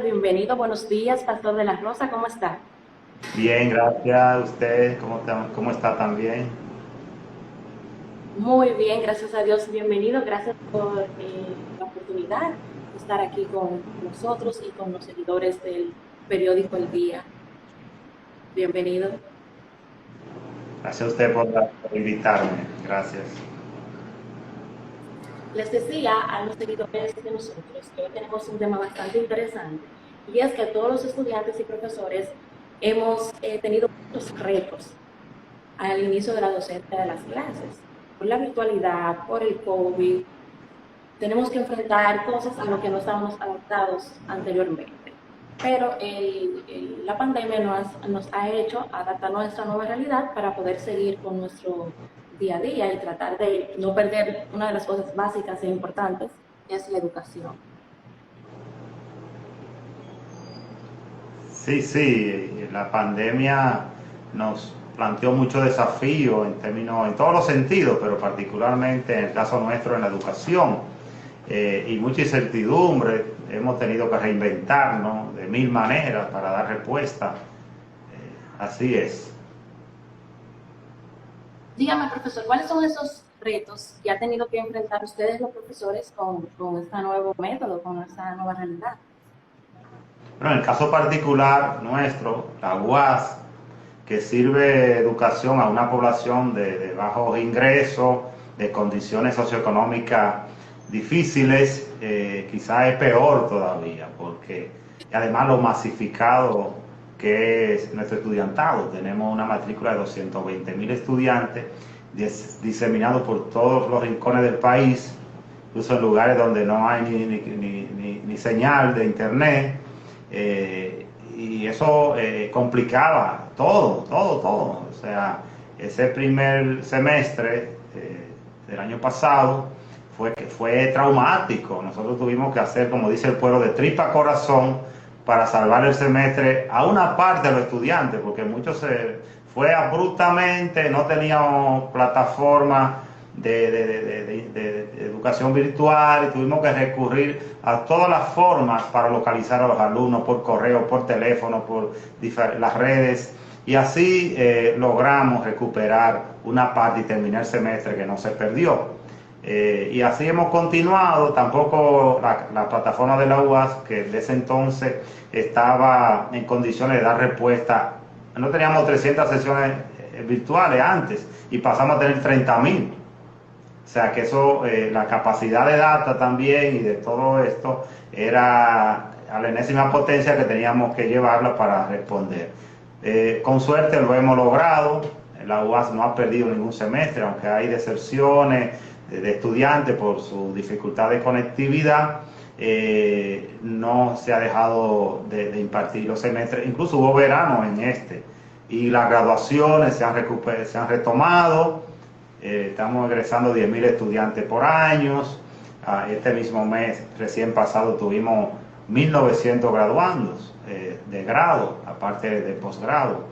Bienvenido, buenos días, Pastor de la Rosa, ¿cómo está? Bien, gracias. ¿Usted cómo está también? Muy bien, gracias a Dios, bienvenido, gracias por la oportunidad de estar aquí con nosotros y con los seguidores del periódico El Día. Bienvenido. Gracias a usted por invitarme. Gracias. Les decía a los seguidores de nosotros que hoy tenemos un tema bastante interesante y es que todos los estudiantes y profesores hemos tenido muchos retos al inicio de la docencia de las clases, por la virtualidad, por el COVID. Tenemos que enfrentar cosas a lo que no estábamos adaptados anteriormente. Pero la pandemia nos ha hecho adaptar nuestra nueva realidad para poder seguir con nuestro día a día y tratar de no perder una de las cosas básicas e importantes, que es la educación. Sí, sí, la pandemia nos planteó muchos desafíos en todos los sentidos, pero particularmente en el caso nuestro en la educación, y mucha incertidumbre. Hemos tenido que reinventarnos de mil maneras para dar respuesta. Así es. Dígame, profesor, ¿cuáles son esos retos que ha tenido que enfrentar ustedes los profesores con este nuevo método, con esta nueva realidad? Bueno, en el caso particular nuestro, la UAS, que sirve educación a una población de bajos ingresos, de condiciones socioeconómicas difíciles, quizás es peor todavía, porque además lo masificado que es nuestro estudiantado. Tenemos una matrícula de 220.000 estudiantes diseminados por todos los rincones del país, incluso en lugares donde no hay ni señal de internet. Y eso complicaba todo. O sea, ese primer semestre del año pasado fue traumático. Nosotros tuvimos que hacer, como dice el pueblo, de tripa corazón para salvar el semestre a una parte de los estudiantes, porque muchos fue abruptamente, no teníamos plataforma de educación virtual y tuvimos que recurrir a todas las formas para localizar a los alumnos por correo, por teléfono, por las redes, y así logramos recuperar una parte y terminar el semestre que no se perdió. Y así hemos continuado. Tampoco la plataforma de la UAS, que desde ese entonces estaba en condiciones de dar respuesta. No teníamos 300 sesiones virtuales antes y pasamos a tener 30.000. O sea que eso, la capacidad de data también y de todo esto era a la enésima potencia que teníamos que llevarla para responder. Con suerte lo hemos logrado. La UAS no ha perdido ningún semestre, aunque hay deserciones de estudiantes por su dificultad de conectividad. No se ha dejado de impartir los semestres. Incluso hubo verano en este. Y las graduaciones se han retomado. Estamos egresando 10.000 estudiantes por año. Este mismo mes recién pasado tuvimos 1.900 graduandos de grado, aparte de posgrado.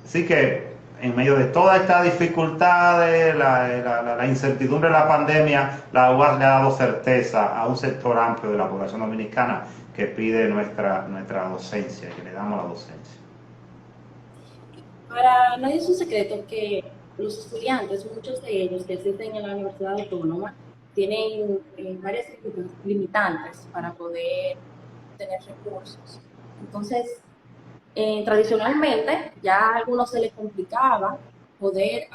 Así que en medio de toda esta dificultad, la incertidumbre de la pandemia, la UAS le ha dado certeza a un sector amplio de la población dominicana que pide nuestra docencia, que le damos la docencia. Para nadie es un secreto que los estudiantes, muchos de ellos que asisten a la Universidad Autónoma, tienen varias limitantes para poder tener recursos. Entonces, tradicionalmente ya a algunos se les complicaba poder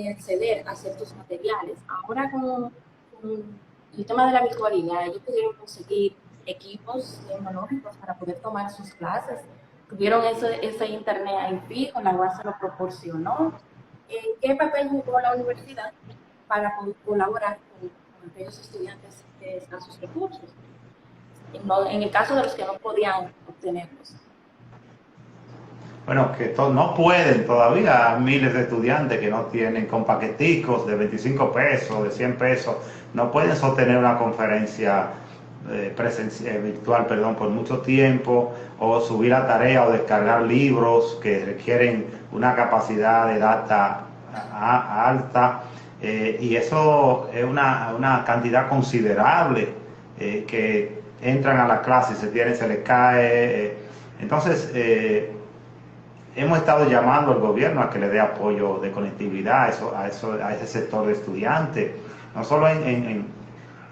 acceder a ciertos materiales. Ahora con el tema de la virtualidad, ellos pudieron conseguir equipos tecnológicos para poder tomar sus clases. Tuvieron ese internet ahí fijo, la UAS se lo proporcionó. ¿Qué papel jugó la universidad para colaborar con aquellos estudiantes de escasos recursos? En el caso de los que no podían obtenerlos. Bueno, que no pueden todavía miles de estudiantes que no tienen con paqueticos de 25 pesos, de 100 pesos, no pueden sostener una conferencia virtual, perdón, por mucho tiempo, o subir a tarea o descargar libros que requieren una capacidad de data alta. Y eso es una cantidad considerable que entran a la clase y se les cae. Entonces, hemos estado llamando al gobierno a que le dé apoyo de conectividad a ese sector de estudiantes, no solo en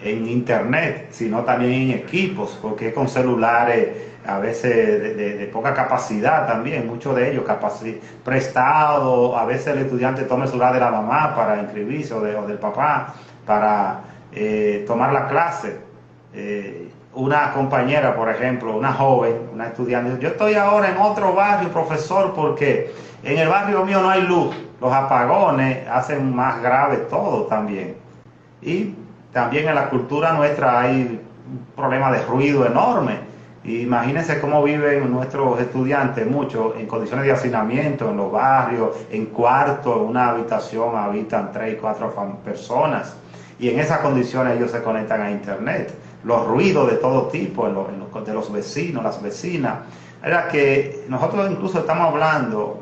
internet, sino también en equipos, porque con celulares a veces de poca capacidad también, muchos de ellos prestados, a veces el estudiante toma el celular de la mamá para inscribirse o del papá para tomar la clase. Una compañera, por ejemplo, una joven, una estudiante, yo estoy ahora en otro barrio, profesor, porque en el barrio mío no hay luz, los apagones hacen más grave todo también. Y también en la cultura nuestra hay un problema de ruido enorme. Imagínense cómo viven nuestros estudiantes, muchos en condiciones de hacinamiento, en los barrios, en cuartos, en una habitación habitan 3 y 4 personas. Y en esas condiciones ellos se conectan a internet. Los ruidos de todo tipo, de los vecinos, las vecinas. Era que nosotros incluso estamos hablando,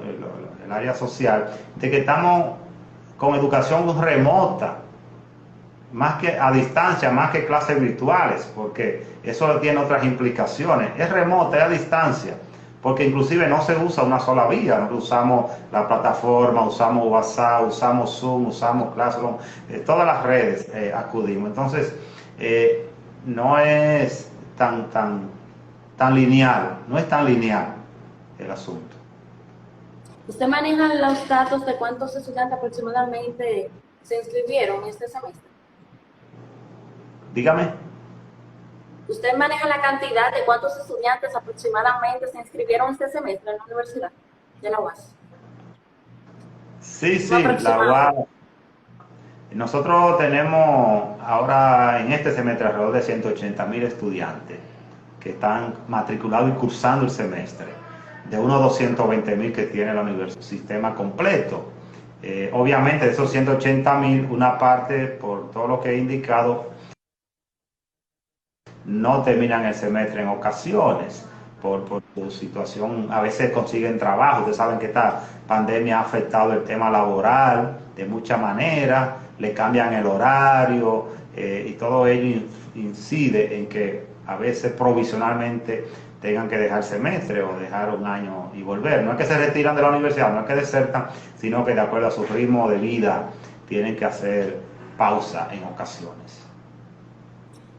el área social, de que estamos con educación remota, más que a distancia, más que clases virtuales, porque eso tiene otras implicaciones. Es remota, es a distancia, porque inclusive no se usa una sola vía. Nosotros usamos la plataforma, usamos WhatsApp, usamos Zoom, usamos Classroom, todas las redes acudimos. Entonces, no es tan lineal, no es tan lineal el asunto. ¿Usted maneja los datos de cuántos estudiantes aproximadamente se inscribieron este semestre? Dígame. ¿Usted maneja la cantidad de cuántos estudiantes aproximadamente se inscribieron este semestre en la universidad de la UAS? Sí, la UAS. Nosotros tenemos ahora en este semestre alrededor de 180.000 estudiantes que están matriculados y cursando el semestre, de unos 220.000 que tiene la universidad, sistema completo. Obviamente de esos 180.000, una parte, por todo lo que he indicado, no terminan el semestre en ocasiones por su situación. A veces consiguen trabajo. Ustedes saben que esta pandemia ha afectado el tema laboral de muchas maneras, le cambian el horario y todo ello incide en que a veces provisionalmente tengan que dejar semestre o dejar un año y volver. No es que se retiran de la universidad, no es que desertan, sino que de acuerdo a su ritmo de vida tienen que hacer pausa en ocasiones.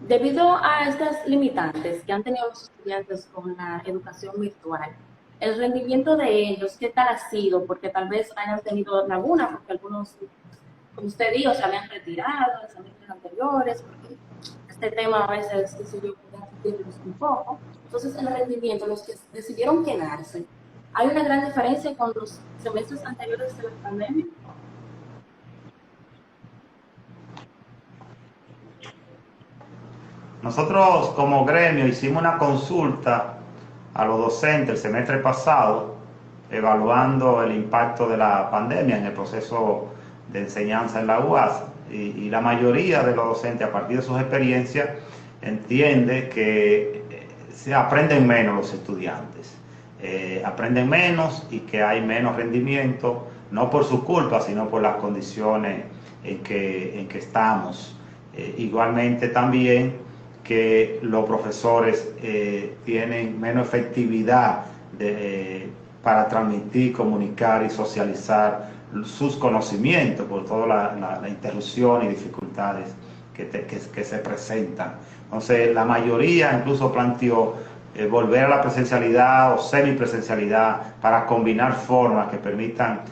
Debido a estas limitantes que han tenido los estudiantes con la educación virtual, el rendimiento de ellos, ¿qué tal ha sido? Porque tal vez hayan tenido laguna, porque algunos, como usted dijo, se habían retirado en semestres anteriores, porque este tema a veces, qué sé yo, puede afectarlos un poco. Entonces, el rendimiento, los que decidieron quedarse, ¿hay una gran diferencia con los semestres anteriores de la pandemia? Nosotros como gremio hicimos una consulta a los docentes el semestre pasado, evaluando el impacto de la pandemia en el proceso de enseñanza en la UAS, y la mayoría de los docentes, a partir de sus experiencias, entiende que se aprenden menos los estudiantes, aprenden menos y que hay menos rendimiento, no por su culpa, sino por las condiciones en que estamos. Igualmente también que los profesores tienen menos efectividad para transmitir, comunicar y socializar sus conocimientos por toda la interrupción y dificultades que se presentan. Entonces, la mayoría incluso planteó volver a la presencialidad o semipresencialidad para combinar formas que permitan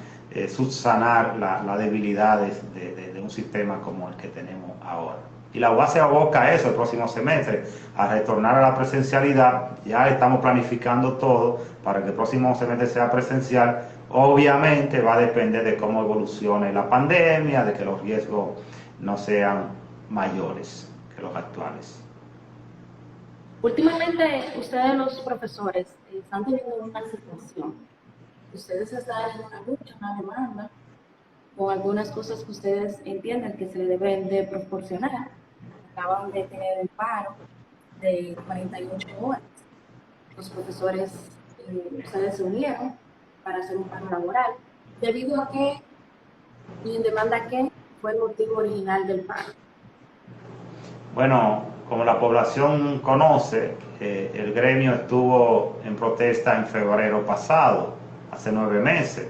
subsanar las debilidades de un sistema como el que tenemos ahora. Y la UAS se aboca a eso el próximo semestre, a retornar a la presencialidad. Ya estamos planificando todo para que el próximo semestre sea presencial. Obviamente va a depender de cómo evolucione la pandemia, de que los riesgos no sean mayores que los actuales. Últimamente, ustedes los profesores están teniendo una situación. Ustedes están en una lucha, una demanda, con algunas cosas que ustedes entienden que se deben de proporcionar. Acaban de tener un paro de 48 horas. Los profesores, ustedes se unieron para hacer un paro laboral. ¿Debido a qué y en demanda a qué fue el motivo original del paro? Bueno, como la población conoce, el gremio estuvo en protesta en febrero pasado, hace 9 meses.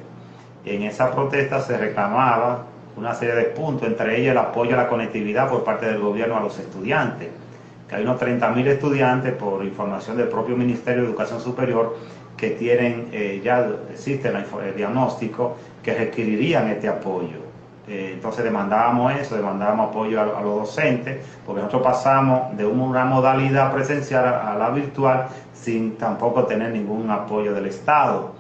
En esa protesta se reclamaba una serie de puntos, entre ellos el apoyo a la conectividad por parte del gobierno a los estudiantes, que hay unos 30.000 estudiantes, por información del propio Ministerio de Educación Superior, que tienen, ya existe el diagnóstico, que requerirían este apoyo. Entonces demandábamos eso, demandábamos apoyo a los docentes, porque nosotros pasamos de una modalidad presencial a la virtual sin tampoco tener ningún apoyo del Estado.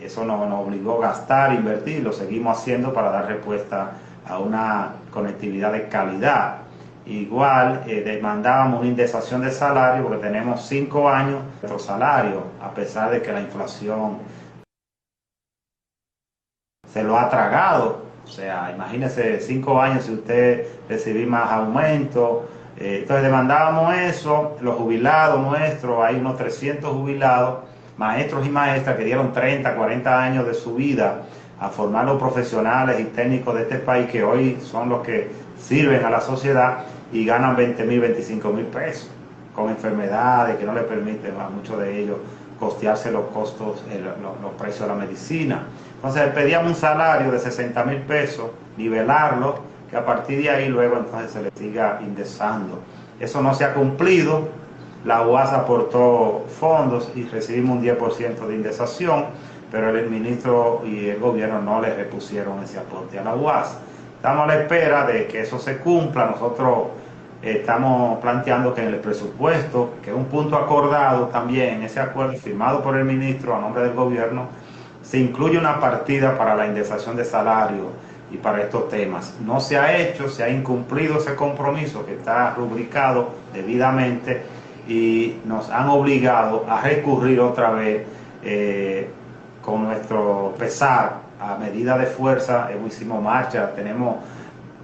Eso nos obligó a gastar, invertir, lo seguimos haciendo para dar respuesta a una conectividad de calidad. Igual demandábamos una indexación de salario, porque tenemos 5 años de nuestro salario, a pesar de que la inflación se lo ha tragado. O sea, imagínese 5 años si usted recibir más aumento. Entonces demandábamos eso. Los jubilados nuestros, hay unos 300 jubilados, maestros y maestras que dieron 30, 40 años de su vida a formar los profesionales y técnicos de este país, que hoy son los que sirven a la sociedad y ganan 20.000, 25.000 pesos, con enfermedades que no le permiten a muchos de ellos costearse los costos, los precios de la medicina. Entonces pedíamos un salario de 60.000 pesos, nivelarlo, que a partir de ahí luego entonces se le siga indexando. Eso no se ha cumplido. La UAS aportó fondos y recibimos un 10% de indexación, pero el ministro y el gobierno no le repusieron ese aporte a la UAS. Estamos a la espera de que eso se cumpla. Nosotros estamos planteando que en el presupuesto, que es un punto acordado también, en ese acuerdo firmado por el ministro a nombre del gobierno, se incluye una partida para la indexación de salario y para estos temas. No se ha hecho, se ha incumplido ese compromiso que está rubricado debidamente, y nos han obligado a recurrir otra vez con nuestro pesar a medida de fuerza. Hicimos marcha, tenemos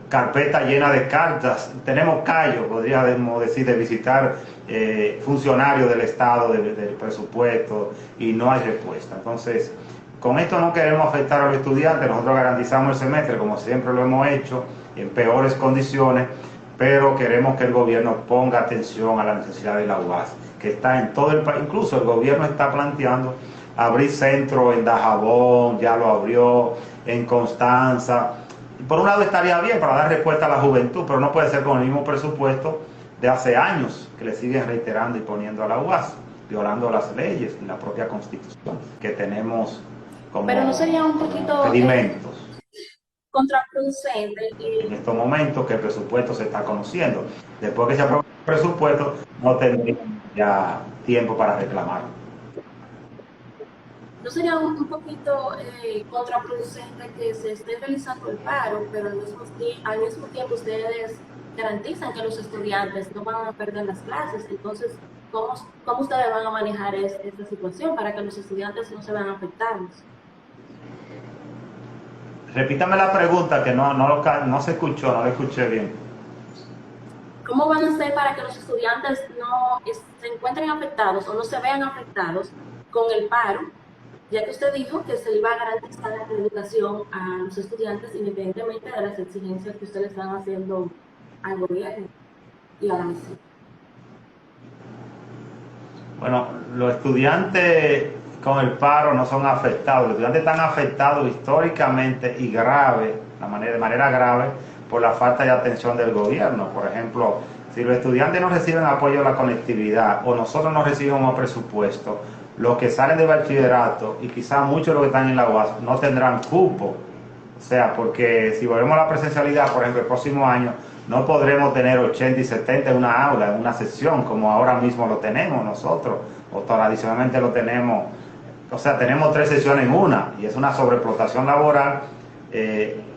carpeta llena de cartas, tenemos callos, podríamos decir, de visitar funcionarios del Estado, del presupuesto, y no hay respuesta. Entonces, con esto no queremos afectar a los estudiantes. Nosotros garantizamos el semestre, como siempre lo hemos hecho, en peores condiciones, pero queremos que el gobierno ponga atención a la necesidad de la UAS, que está en todo el país. Incluso el gobierno está planteando abrir centro en Dajabón, ya lo abrió, en Constanza. Por un lado estaría bien para dar respuesta a la juventud, pero no puede ser con el mismo presupuesto de hace años que le siguen reiterando y poniendo a la UAS, violando las leyes y la propia Constitución que tenemos como pero no sería un poquito pedimentos. Contraproducente En estos momentos que el presupuesto se está conociendo. Después que se apruebe el presupuesto, no tendríamos ya tiempo para reclamar. ¿No sería un poquito contraproducente que se esté realizando el paro, pero al mismo tiempo ustedes garantizan que los estudiantes no van a perder las clases? Entonces, ¿cómo ustedes van a manejar esta situación para que los estudiantes no se vean afectados? Repítame la pregunta, que no se escuchó, no la escuché bien. ¿Cómo van a hacer para que los estudiantes no se encuentren afectados o no se vean afectados con el paro, ya que usted dijo que se iba a garantizar la educación a los estudiantes independientemente de las exigencias que ustedes están haciendo al gobierno y a la misión? Bueno, los estudiantes con el paro no son afectados. Los estudiantes están afectados históricamente y de manera grave, por la falta de atención del gobierno. Por ejemplo, si los estudiantes no reciben apoyo a la conectividad o nosotros no recibimos presupuesto, los que salen de bachillerato y quizás muchos de los que están en la UAS no tendrán cupo. O sea, porque si volvemos a la presencialidad, por ejemplo, el próximo año no podremos tener 80 y 70 en una aula, en una sección, como ahora mismo lo tenemos nosotros, o tradicionalmente lo tenemos. O sea, tenemos 3 sesiones en una, y es una sobreexplotación laboral,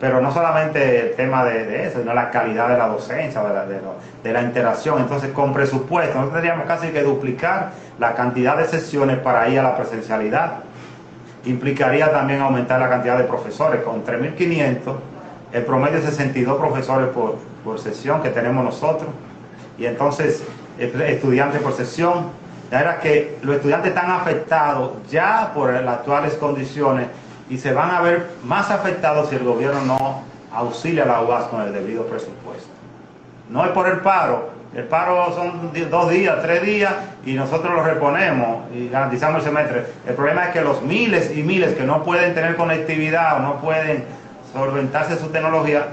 pero no solamente el tema de eso, sino la calidad de la docencia, de la interacción. Entonces, con presupuesto, nosotros tendríamos casi que duplicar la cantidad de sesiones para ir a la presencialidad. Implicaría también aumentar la cantidad de profesores. Con 3.500, el promedio es 62 profesores por sesión que tenemos nosotros, y entonces estudiantes por sesión. La verdad que los estudiantes están afectados ya por las actuales condiciones y se van a ver más afectados si el gobierno no auxilia a la UAS con el debido presupuesto. No es por el paro, El paro son 2 días, 3 días y nosotros lo reponemos y garantizamos el semestre. El problema es que los miles y miles que no pueden tener conectividad o no pueden solventarse su tecnología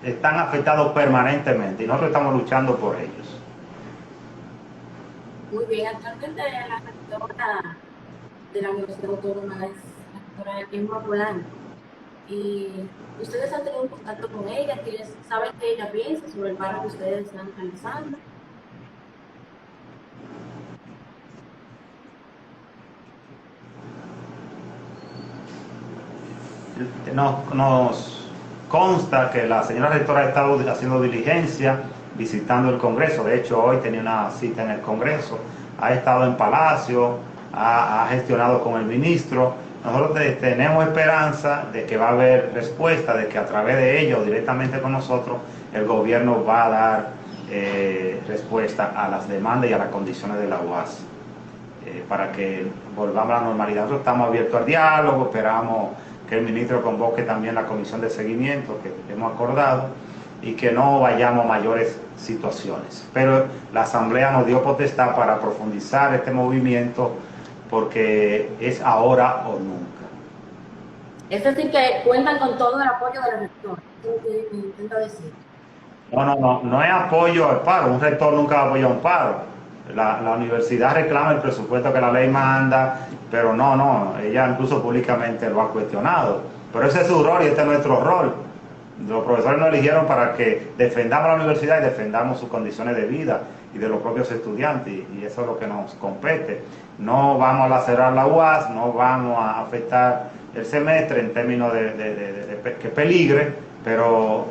están afectados permanentemente y nosotros estamos luchando por ellos. Muy bien, actualmente la rectora de la Universidad Autónoma es la rectora Emma Polanco. Y ustedes han tenido un contacto con ella, saben qué ella piensa sobre el paro que ustedes están realizando. Nos consta que la señora rectora ha estado haciendo diligencia, visitando el Congreso. De hecho, hoy tenía una cita en el Congreso, ha estado en Palacio, ha gestionado con el ministro. Nosotros tenemos esperanza de que va a haber respuesta, de que a través de ellos, directamente con nosotros, el gobierno va a dar respuesta a las demandas y a las condiciones de la UAS, para que volvamos a la normalidad. Nosotros estamos abiertos al diálogo, esperamos que el ministro convoque también la comisión de seguimiento que hemos acordado y que no vayamos a mayores situaciones. Pero la Asamblea nos dio potestad para profundizar este movimiento porque es ahora o nunca. Es decir, que cuentan con todo el apoyo de la rectora. ¿Qué me intenta decir? No es apoyo al paro. Un rector nunca apoya un paro. La universidad reclama el presupuesto que la ley manda, pero ella incluso públicamente lo ha cuestionado. Pero ese es su rol y este es nuestro rol. Los profesores nos eligieron para que defendamos la universidad y defendamos sus condiciones de vida y de los propios estudiantes, y eso es lo que nos compete. No vamos a lacerar la UAS, no vamos a afectar el semestre en términos de que peligre, pero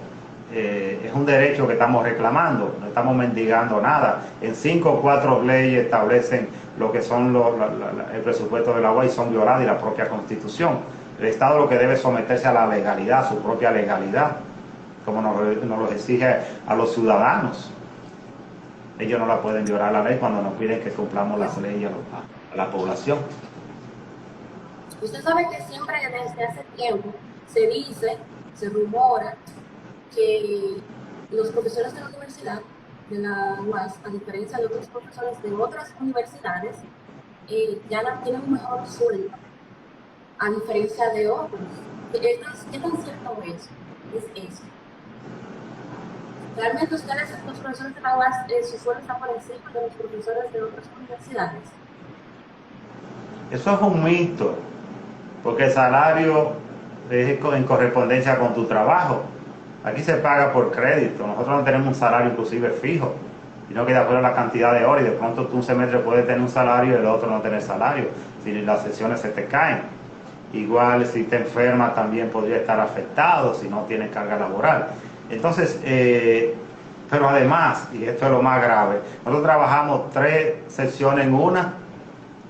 es un derecho que estamos reclamando, no estamos mendigando nada. En 5 o 4 leyes establecen lo que son el presupuesto de la UAS y son violadas, y la propia Constitución. El Estado lo que debe es someterse a la legalidad, a su propia legalidad, como nos lo exige a los ciudadanos. Ellos no la pueden violar la ley cuando nos piden que cumplamos las leyes a la población. Usted sabe que siempre desde hace tiempo se dice, se rumora, que los profesores de la universidad, de la UAS, a diferencia de otros profesores de otras universidades, ya tienen un mejor sueldo, a diferencia de otros. ¿Qué tan cierto es eso? ¿Realmente ustedes, los profesores de la UAS, su sueldo está por encima de los profesores de otras universidades? Eso es un mito, porque el salario es en correspondencia con tu trabajo. Aquí se paga por crédito. Nosotros no tenemos un salario inclusive fijo, sino que de acuerdo a la cantidad de horas, y de pronto tú un semestre puedes tener un salario y el otro no tener salario, si las sesiones se te caen. Igual si te enfermas también podría estar afectado si no tienes carga laboral. Entonces, pero además, y esto es lo más grave, nosotros trabajamos 3 sesiones en una.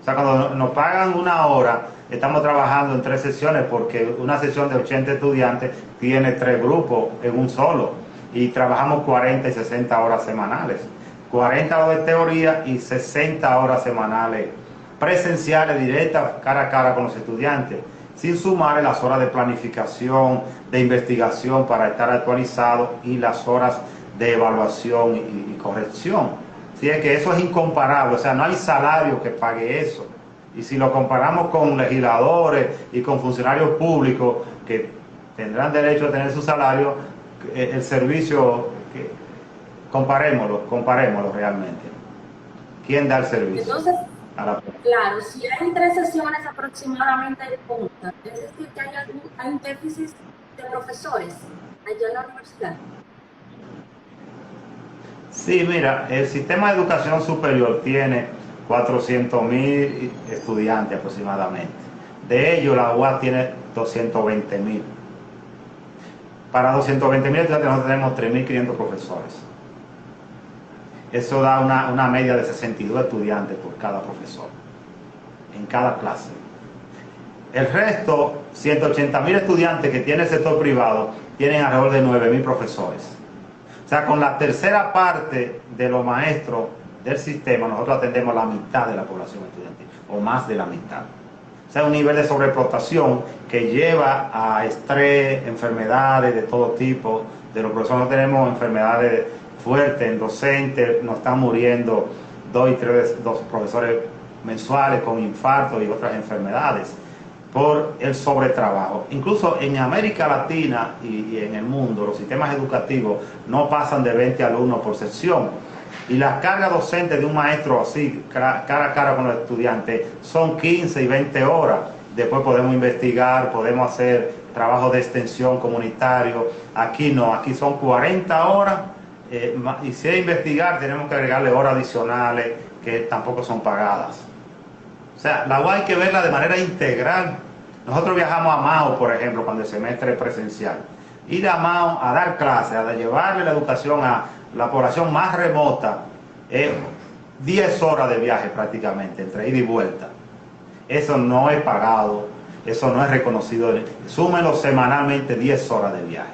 O sea, cuando nos pagan 1 hora, estamos trabajando en 3 sesiones, porque una sesión de 80 estudiantes tiene 3 grupos en un solo, y trabajamos 40 y 60 horas semanales, 40 horas de teoría y 60 horas semanales presenciales, directas, cara a cara con los estudiantes, sin sumar las horas de planificación, de investigación para estar actualizado, y las horas de evaluación y corrección. Así es que eso es incomparable, o sea, no hay salario que pague eso. Y si lo comparamos con legisladores y con funcionarios públicos que tendrán derecho a tener su salario, el servicio, comparémoslo realmente. ¿Quién da el servicio? Entonces, claro, si hay 3 sesiones aproximadamente de punta, es decir, que hay un déficit de profesores allá en la universidad. Sí, mira, el sistema de educación superior tiene 400.000 estudiantes aproximadamente. De ellos, la UAS tiene 220.000. Para 220.000 estudiantes nosotros tenemos 3.500 profesores. Eso da una media de 62 estudiantes por cada profesor, en cada clase. El resto, 180.000 estudiantes que tiene el sector privado, tienen alrededor de 9.000 profesores. O sea, con la tercera parte de los maestros del sistema, nosotros atendemos la mitad de la población estudiantil, o más de la mitad. O sea, un nivel de sobreexplotación que lleva a estrés, enfermedades de todo tipo. De los profesores no tenemos enfermedades fuerte en docentes, nos están muriendo dos profesores mensuales con infartos y otras enfermedades por el sobretrabajo. Incluso en América Latina y en el mundo, los sistemas educativos no pasan de 20 alumnos por sección. Y la carga docente de un maestro así, cara a cara con los estudiantes, son 15 y 20 horas. Después podemos investigar, podemos hacer trabajo de extensión comunitario. Aquí no, aquí son 40 horas. Y si es investigar, tenemos que agregarle horas adicionales que tampoco son pagadas. O sea, la UAS hay que verla de manera integral. Nosotros viajamos a Mao, por ejemplo, cuando el semestre es presencial. Ir a Mao a dar clases, a llevarle la educación a la población más remota, 10 horas de viaje prácticamente, entre ida y vuelta. Eso no es pagado, eso no es reconocido. Súmenlo semanalmente 10 horas de viaje,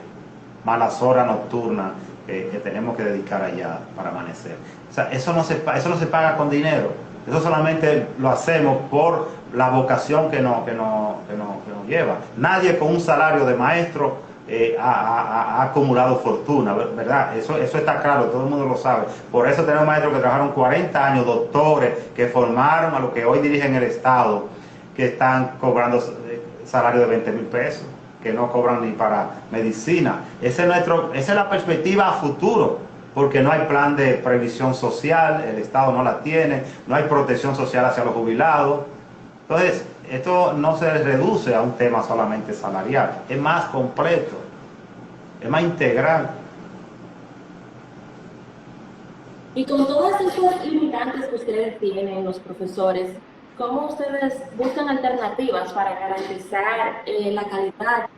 más las horas nocturnas que tenemos que dedicar allá para amanecer. O sea, eso no se paga con dinero. Eso solamente lo hacemos por la vocación que nos lleva. Nadie con un salario de maestro ha acumulado fortuna, ¿verdad? Eso está claro, todo el mundo lo sabe. Por eso tenemos maestros que trabajaron 40 años, doctores, que formaron a los que hoy dirigen el Estado, que están cobrando salario de 20,000 pesos, que no cobran ni para medicina. Esa es la perspectiva a futuro, porque no hay plan de previsión social, el Estado no la tiene, no hay protección social hacia los jubilados. Entonces, esto no se reduce a un tema solamente salarial, es más completo, es más integral. Y con todas estas limitantes que ustedes tienen, los profesores, ¿cómo ustedes buscan alternativas para garantizar la calidad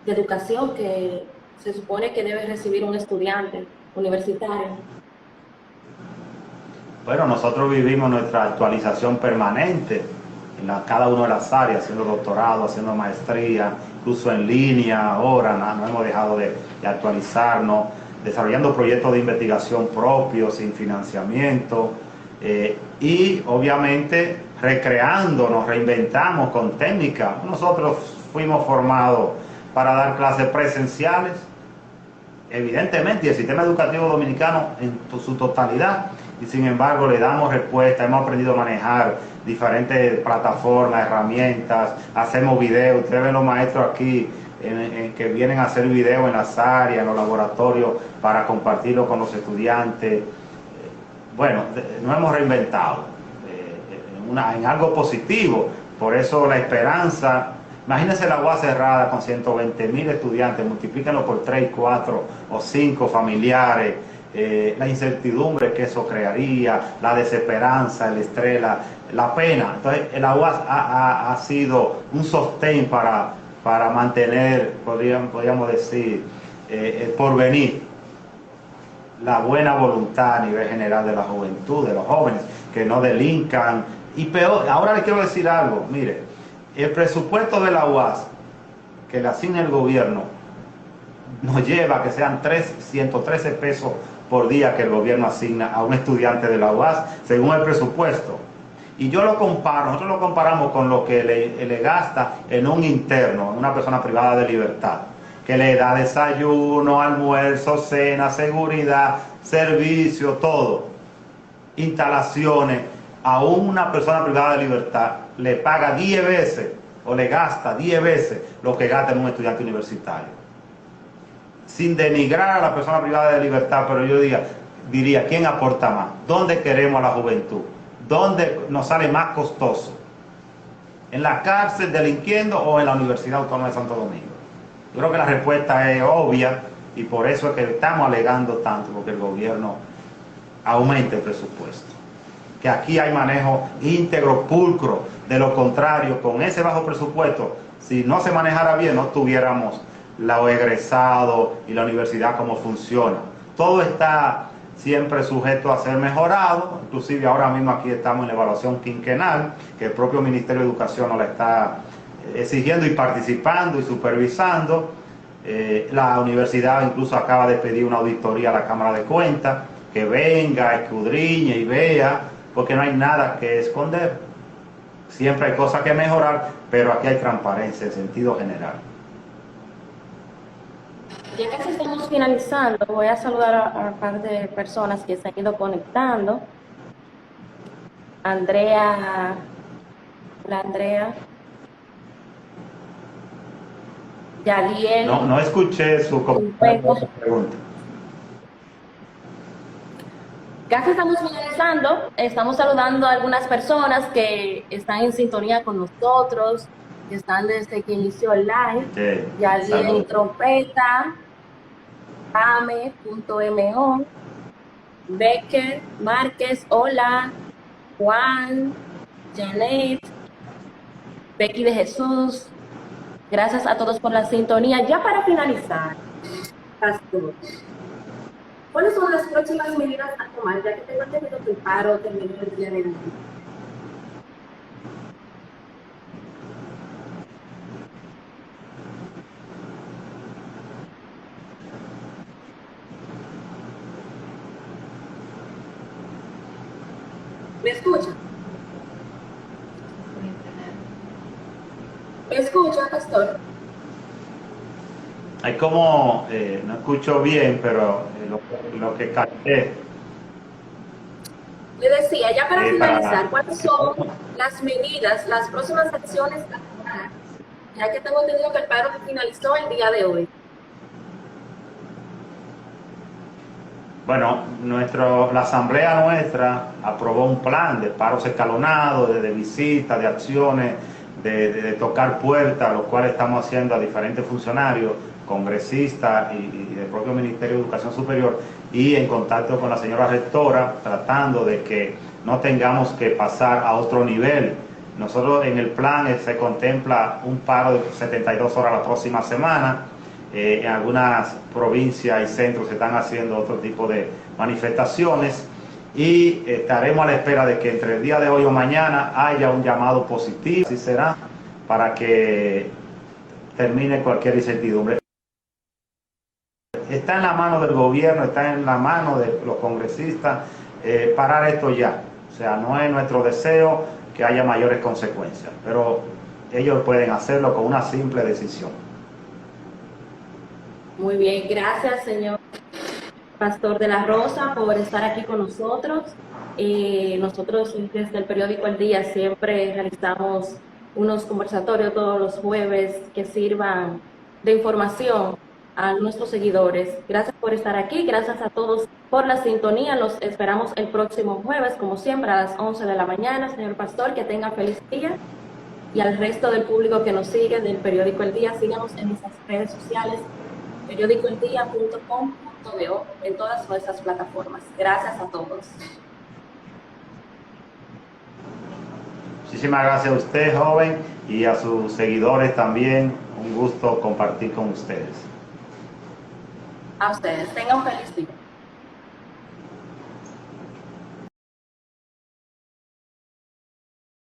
de educación que se supone que debe recibir un estudiante universitario? Bueno, nosotros vivimos nuestra actualización permanente en cada una de las áreas, haciendo doctorado, haciendo maestría, incluso en línea ahora, no hemos dejado de actualizarnos, desarrollando proyectos de investigación propios, sin financiamiento, y obviamente recreando, nos reinventamos con técnicas. Nosotros fuimos formados para dar clases presenciales, evidentemente, y el sistema educativo dominicano en su totalidad, y sin embargo le damos respuesta, hemos aprendido a manejar diferentes plataformas, herramientas, hacemos videos. Ustedes ven los maestros aquí que vienen a hacer videos en las áreas, en los laboratorios, para compartirlo con los estudiantes. Bueno, nos hemos reinventado en algo positivo. Por eso la esperanza. Imagínense la UAS cerrada con 120,000 estudiantes, multiplíquenlo por 3, 4 o 5 familiares, la incertidumbre que eso crearía, la desesperanza, el estrés, la pena. Entonces, la UAS ha sido un sostén para mantener, podríamos decir, el porvenir, la buena voluntad a nivel general de la juventud, de los jóvenes, que no delincan. Y peor, ahora les quiero decir algo, mire, el presupuesto de la UAS que le asigna el gobierno nos lleva a que sean 113 pesos por día que el gobierno asigna a un estudiante de la UAS según el presupuesto. Y nosotros lo comparamos con lo que le gasta en un interno, en una persona privada de libertad, que le da desayuno, almuerzo, cena, seguridad, servicio, todo, instalaciones. A una persona privada de libertad le paga 10 veces o le gasta 10 veces lo que gasta en un estudiante universitario. Sin denigrar a la persona privada de libertad, pero yo diría, ¿quién aporta más? ¿Dónde queremos a la juventud? ¿Dónde nos sale más costoso? ¿En la cárcel delinquiendo o en la Universidad Autónoma de Santo Domingo? Yo creo que la respuesta es obvia y por eso es que estamos alegando tanto, porque el gobierno aumente el presupuesto. Que aquí hay manejo íntegro, pulcro. De lo contrario, con ese bajo presupuesto, si no se manejara bien, no tuviéramos los egresados y la universidad como funciona. Todo está siempre sujeto a ser mejorado. Inclusive ahora mismo aquí estamos en la evaluación quinquenal, que el propio Ministerio de Educación nos la está exigiendo y participando y supervisando. La universidad incluso acaba de pedir una auditoría a la Cámara de Cuentas, que venga, escudriñe y vea, porque no hay nada que esconder. Siempre hay cosas que mejorar, pero aquí hay transparencia en sentido general. Ya casi estamos finalizando, voy a saludar a un par de personas que se han ido conectando. Andrea, hola Andrea, No, Yadiel, no escuché su comentario o pregunta. casi estamos finalizando, estamos saludando a algunas personas que están en sintonía con nosotros, que están desde que inició el live. Ok, Yadiel saludos. Trompeta, Ame.mo, Becker, Márquez, hola, Juan, Janet, Becky de Jesús, gracias a todos por la sintonía. Ya para finalizar, Pastor, ¿cuáles son las próximas medidas a tomar ya que tengo entendido que el paro terminó el día de hoy? ¿Me escucha? ¿Me escucha, Pastor? Hay como, no escucho bien, pero lo que capté Le decía, ya para para... finalizar, ¿cuáles son las medidas, las próximas acciones a tomar, ya que tengo entendido que el paro finalizó el día de hoy? Bueno, la asamblea nuestra aprobó un plan de paros escalonados, de visitas, de acciones, de tocar puertas, lo cual estamos haciendo a diferentes funcionarios, congresistas y del propio Ministerio de Educación Superior, y en contacto con la señora rectora, tratando de que no tengamos que pasar a otro nivel. Nosotros en el plan se contempla un paro de 72 horas la próxima semana. En algunas provincias y centros se están haciendo otro tipo de manifestaciones y estaremos a la espera de que entre el día de hoy o mañana haya un llamado positivo, así será, para que termine cualquier incertidumbre. Está en la mano del gobierno, está en la mano de los congresistas parar esto ya. O sea, no es nuestro deseo que haya mayores consecuencias, pero ellos pueden hacerlo con una simple decisión. Muy bien, gracias, señor Pastor de la Rosa, por estar aquí con nosotros. Nosotros desde el periódico El Día siempre realizamos unos conversatorios todos los jueves que sirvan de información a nuestros seguidores. Gracias por estar aquí, gracias a todos por la sintonía. Los esperamos el próximo jueves, como siempre, a las 11 de la mañana. Señor Pastor, que tenga feliz día. Y al resto del público que nos sigue del periódico El Día, síganos en nuestras redes sociales, periodicoeldia.com.do, en todas nuestras plataformas. Gracias a todos. Muchísimas gracias a usted, joven, y a sus seguidores también. Un gusto compartir con ustedes. A ustedes, tengan un feliz día.